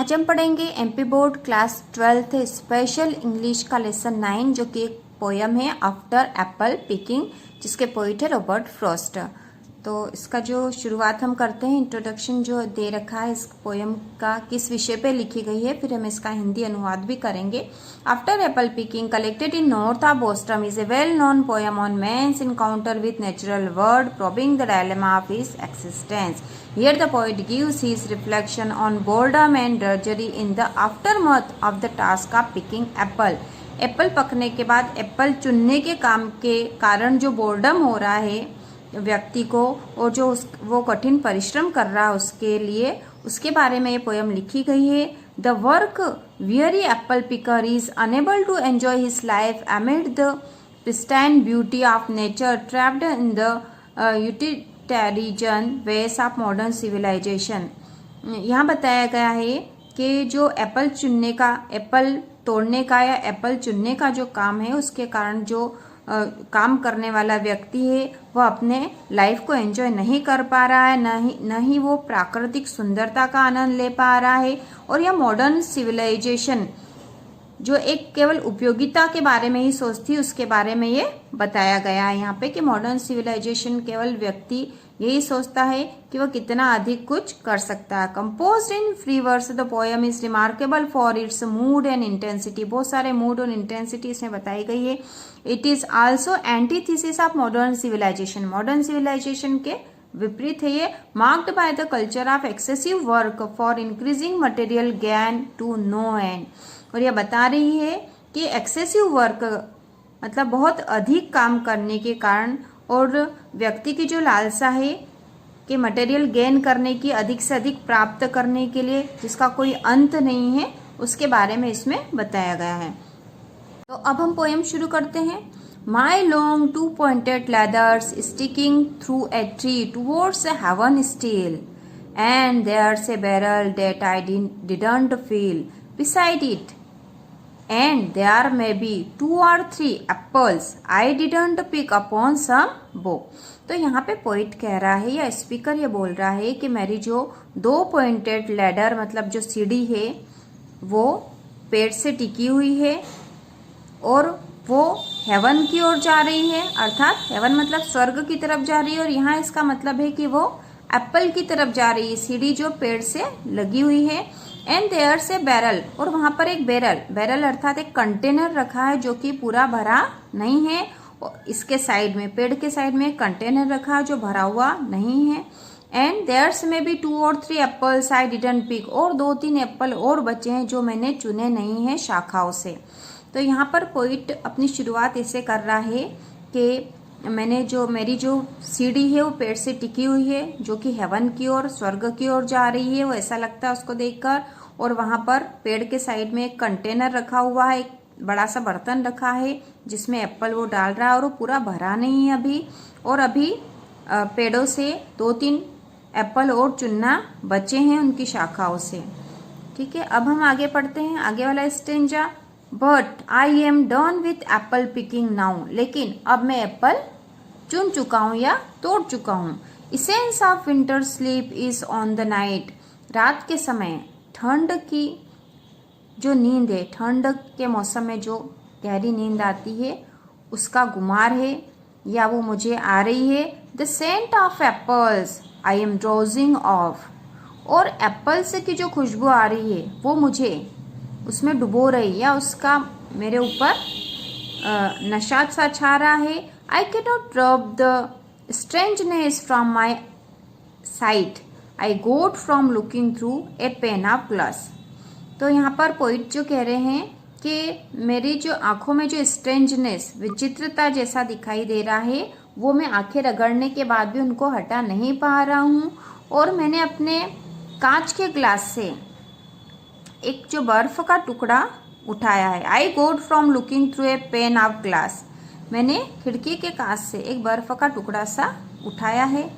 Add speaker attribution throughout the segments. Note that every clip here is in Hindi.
Speaker 1: आज हम पढ़ेंगे MP board class 12th special English का लेसन 9 जो कि एक पोयम है आफ्टर एप्पल पिकिंग जिसके पोइट है रॉबर्ट फ्रॉस्ट। तो इसका जो शुरुआत हम करते हैं, इंट्रोडक्शन जो दे रखा है इस पोयम का किस विषय पे लिखी गई है, फिर हम इसका हिंदी अनुवाद भी करेंगे। After apple picking collected in north of Boston is a well known poem on man's encounter with natural world probing the dilemma of his existence. Here the poet gives his reflection on boredom and drudgery in the aftermath of the task of picking apple. Apple पकने के बाद एप्पल चुनने के काम के कारण जो बोर्डम हो रहा है व्यक्ति को और जो वो कठिन परिश्रम कर रहा है उसके लिए, उसके बारे में ये पोयम लिखी गई है। The work weary apple picker is unable to enjoy his life amid the pristine beauty of nature trapped in the utilitarian ways of modern civilization। यहाँ बताया गया है कि जो एप्पल चुनने का, एप्पल तोड़ने का या एप्पल चुनने का जो काम है उसके कारण जो काम करने वाला व्यक्ति है वह अपने लाइफ को एंजॉय नहीं कर पा रहा है, न ही वो प्राकृतिक सुंदरता का आनंद ले पा रहा है। और यह मॉडर्न सिविलाइजेशन जो एक केवल उपयोगिता के बारे में ही सोचती है उसके बारे में ये बताया गया है यहाँ पे कि मॉडर्न सिविलाइजेशन केवल व्यक्ति यही सोचता है कि वह कितना अधिक कुछ कर सकता है। Composed in free verse the poem is remarkable for its mood and intensity. बहुत सारे मूड और इंटेंसिटी इसमें बताई गई है। It is also antithesis of modern civilisation. Modern civilisation के विपरीत है ये। Marked by the culture of excessive work for increasing material gain to no end. और यह बता रही है कि एक्सेसिव वर्क मतलब बहुत अधिक काम करने के कारण और व्यक्ति की जो लालसा है कि मटेरियल गेन करने की, अधिक से अधिक प्राप्त करने के लिए जिसका कोई अंत नहीं है, उसके बारे में इसमें बताया गया है। तो अब हम पोएम शुरू करते हैं। My long two pointed ladder's sticking through a tree towards a heaven still and there's a barrel that I didn't fill beside it, and there may be 2 or 3 apples I didn't pick upon some bough। तो यहाँ पे पोइट कह रहा है या स्पीकर ये बोल रहा है कि मेरी जो 2 पॉइंटेड लैडर मतलब जो सीढ़ी है वो पेड़ से टिकी हुई है और वो हेवन की ओर जा रही है, अर्थात हेवन मतलब स्वर्ग की तरफ जा रही है। और यहाँ इसका मतलब है कि वो एप्पल की तरफ जा रही है, सीढ़ी जो पेड़ से लगी हुई है। एंड देयर से बैरल, और वहां पर एक बैरल अर्थात एक कंटेनर रखा है जो कि पूरा भरा नहीं है। इसके साइड में, पेड़ के साइड में एक कंटेनर रखा है जो भरा हुआ नहीं है। एंड देयर्स में भी 2 or 3 apples I didn't pick, और 2-3 एप्पल और बचे हैं जो मैंने चुने नहीं है शाखाओं से। तो यहाँ पर पोइट अपनी शुरुआत ऐसे कर रहा है कि मेरी जो सीढ़ी है वो पेड़ से टिकी हुई है जो कि हेवन की ओर, स्वर्ग की ओर जा रही है, वो ऐसा लगता है उसको देखकर। और वहां पर पेड़ के साइड में एक कंटेनर रखा हुआ है, एक बड़ा सा बर्तन रखा है जिसमें एप्पल वो डाल रहा है और वो पूरा भरा नहीं है अभी। और अभी पेड़ों से 2-3 एप्पल और चुनना बचे हैं उनकी शाखाओं से। ठीक है, अब हम आगे पढ़ते हैं आगे वाला stanza. But I am done with Apple picking now, लेकिन अब मैं एप्पल चुन चुका हूँ या तोड़ चुका हूँ। Essence of winter sleep is on the night, रात के समय ठंड की जो नींद है, ठंड के मौसम में जो गहरी नींद आती है उसका गुमार है या वो मुझे आ रही है। The scent of apples I am drowsing off, और एप्पल्स की जो खुशबू आ रही है वो मुझे उसमें डुबो रही या उसका मेरे ऊपर नशा सा छा रहा है। I can not drop the strangeness from my sight, I got from looking through a pane of glass. तो यहाँ पर पोइट जो कह रहे हैं कि मेरी जो आंखों में जो स्ट्रेंजनेस, विचित्रता जैसा दिखाई दे रहा है वो मैं आंखें रगड़ने के बाद भी उनको हटा नहीं पा रहा हूँ। और मैंने अपने कांच के ग्लास से एक जो बर्फ का टुकड़ा उठाया है। I got from looking through a pane of glass, मैंने खिड़की के कांच से एक बर्फ का टुकड़ा सा उठाया है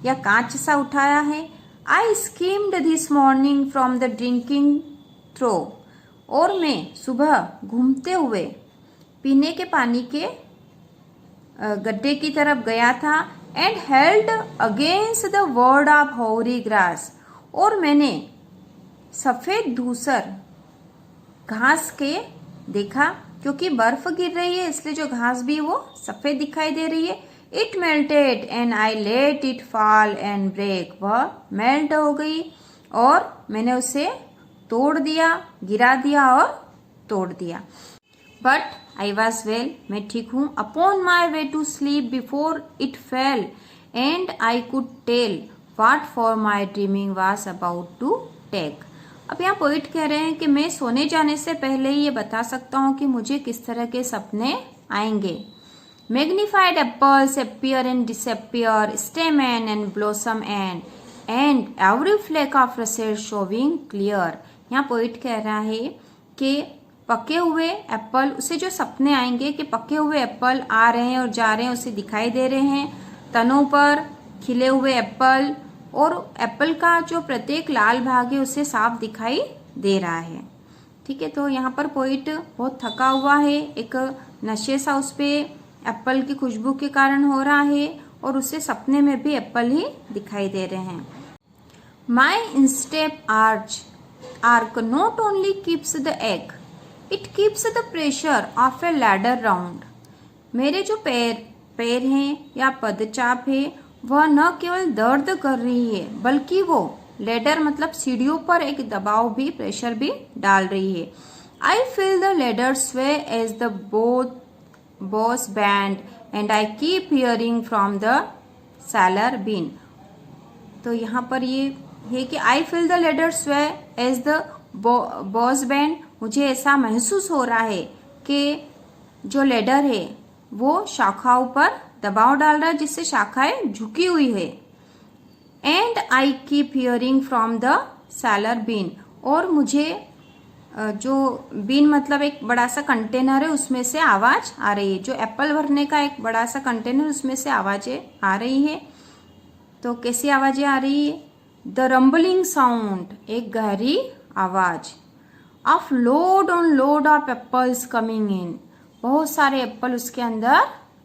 Speaker 1: या कांच सा उठाया है। I skimmed this morning from the drinking trough, और मैं सुबह घूमते हुए पीने के पानी के गड्ढे की तरफ गया था। And held against the word of होरी ग्रास, और मैंने सफेद धूसर घास के देखा, क्योंकि बर्फ गिर रही है इसलिए जो घास भी है वो सफेद दिखाई दे रही है। It melted and I let it fall and break, वह मेल्ट हो गई और मैंने उसे तोड़ दिया, गिरा दिया और तोड़ दिया। बट आई वॉज वेल, मैं ठीक हूँ। Upon my way to sleep before it fell and I could tell what form my dreaming was about to take. अब यहाँ पोइट कह रहे हैं कि मैं सोने जाने से पहले ही ये बता सकता हूँ कि मुझे किस तरह के सपने आएंगे। Magnified apples appear and disappear, stamen and blossom and every flake of russet showing clear। यहाँ पोइट कह रहा है कि पके हुए एप्पल, उसे जो सपने आएंगे कि पके हुए एप्पल आ रहे हैं और जा रहे हैं, उसे दिखाई दे रहे हैं। तनों पर खिले हुए एप्पल और एप्पल का जो प्रत्येक लाल भाग है उसे साफ दिखाई दे रहा है। ठीक है, तो यहाँ पर पोइट बहुत थका हुआ है, एक नशे सा उस पे एप्पल की खुशबू के कारण हो रहा है और उसे सपने में भी एप्पल ही दिखाई दे रहे हैं। My instep arch not only keeps the ache, it keeps the pressure of a ladder round. मेरे जो पैर हैं या पदचाप है वह न केवल दर्द कर रही है बल्कि वो लेडर मतलब सीढ़ियों पर एक दबाव भी, प्रेशर भी डाल रही है। I feel the ladder sway as the boughs bend and I keep hearing from the cellar bin. तो यहाँ पर ये है कि I feel the ladder sway as the boughs bend, मुझे ऐसा महसूस हो रहा है कि जो लेडर है वो शाखाओं पर दबाव डाल रहा है जिससे शाखाएं झुकी हुई है। And I keep hearing from the cellar bin, और मुझे जो बीन मतलब एक बड़ा सा कंटेनर है उसमें से आवाज आ रही है, जो एप्पल भरने का एक बड़ा सा कंटेनर उसमें से आवाजें आ रही है। तो कैसी आवाजें आ रही है? द रंबलिंग साउंड, एक गहरी आवाज, of load on load of apples coming in, बहुत सारे एप्पल उसके अंदर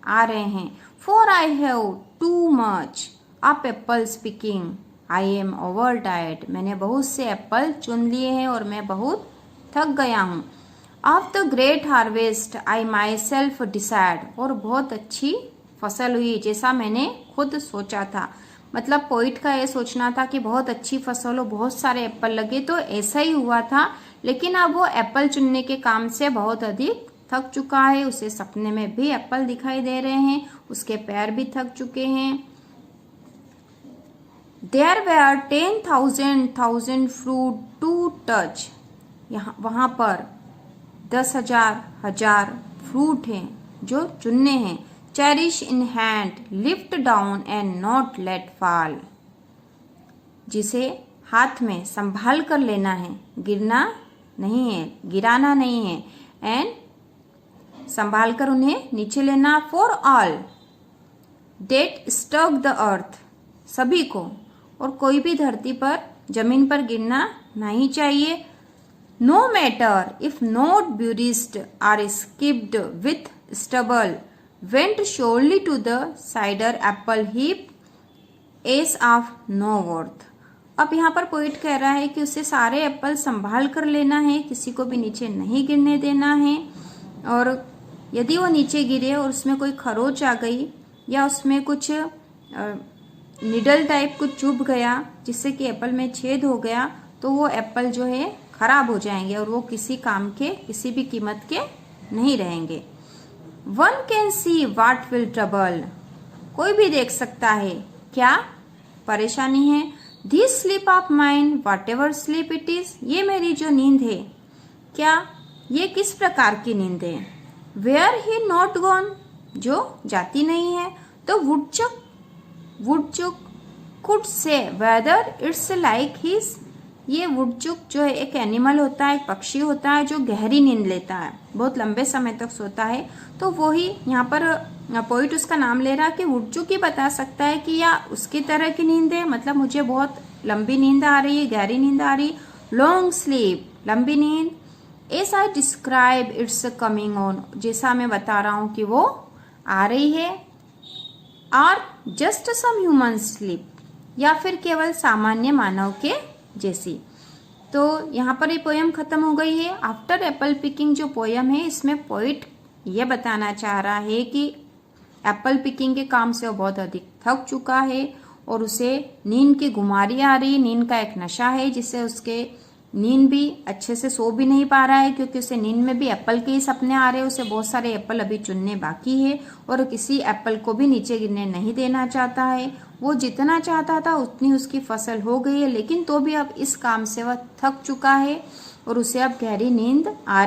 Speaker 1: आ रहे हैं। For I have too much of apples picking, I am over tired, मैंने बहुत से एप्पल चुन लिए हैं और मैं बहुत थक गया हूँ। Of the great harvest I my self decide, और बहुत अच्छी फसल हुई जैसा मैंने खुद सोचा था। मतलब पोइट का ये सोचना था कि बहुत अच्छी फसल हो, बहुत सारे एप्पल लगे, तो ऐसा ही हुआ था। लेकिन अब वो एप्पल चुनने के काम से बहुत अधिक थक चुका है, उसे सपने में भी एप्पल दिखाई दे रहे हैं, उसके पैर भी थक चुके हैं। There were 10,000 fruit to touch, यहाँ वहां पर 10,000 फ्रूट हैं जो चुनने हैं। Cherish in hand, lift down and not let fall, जिसे हाथ में संभाल कर लेना है, गिरना नहीं है, गिराना नहीं है, एंड संभाल कर उन्हें नीचे लेना। For all that struck the earth, सभी को, और कोई भी धरती पर जमीन पर गिरना नहीं चाहिए। No matter if not bruised or skipped with stubble, went surely to the cider apple heap as of no worth. अब यहाँ पर पोइट कह रहा है कि उसे सारे एप्पल संभाल कर लेना है, किसी को भी नीचे नहीं गिरने देना है, और यदि वो नीचे गिरे और उसमें कोई खरोच आ गई या उसमें कुछ निडल टाइप कुछ चुभ गया जिससे कि एप्पल में छेद हो गया, तो वो एप्पल जो है खराब हो जाएंगे और वो किसी काम के, किसी भी कीमत के नहीं रहेंगे। One can see what will trouble, कोई भी देख सकता है क्या परेशानी है। This sleep of mine whatever sleep it is, ये मेरी जो नींद है क्या ये किस प्रकार की नींद है। वेयर ही नॉट गॉन, जो जाती नहीं है। तो woodchuck could say whether it's like his, ये वुडचुक जो है एक एनिमल होता है, एक पक्षी होता है जो गहरी नींद लेता है, बहुत लंबे समय तक सोता है। तो वो ही यहाँ पर पोइट उसका नाम ले रहा कि वुडचुक ही बता सकता है कि या उसकी तरह की नींद है, मतलब मुझे बहुत लंबी नींद आ रही है, गहरी नींद आ रही, लॉन्ग स्लीप, लंबी नींद। S I describe it's coming on, जैसा मैं बता रहा हूँ कि वो आ रही है। और जस्ट सम ह्यूमन स्लीप, या फिर केवल सामान्य मानव के जैसी। तो यहाँ पर ये पोयम खत्म हो गई है। आफ्टर एप्पल पिकिंग जो पोयम है, इसमें पोइट ये बताना चाह रहा है कि एप्पल पिकिंग के काम से वो बहुत अधिक थक चुका है और उसे नींद की गुमारी आ रही है। नींद का एक नशा है जिससे उसके नींद भी अच्छे से सो भी नहीं पा रहा है, क्योंकि उसे नींद में भी एप्पल के ही सपने आ रहे हैं। उसे बहुत सारे एप्पल अभी चुनने बाकी है और किसी एप्पल को भी नीचे गिरने नहीं देना चाहता है। वो जितना चाहता था उतनी उसकी फसल हो गई है, लेकिन तो भी अब इस काम से वह थक चुका है और उसे अब गहरी नींद आ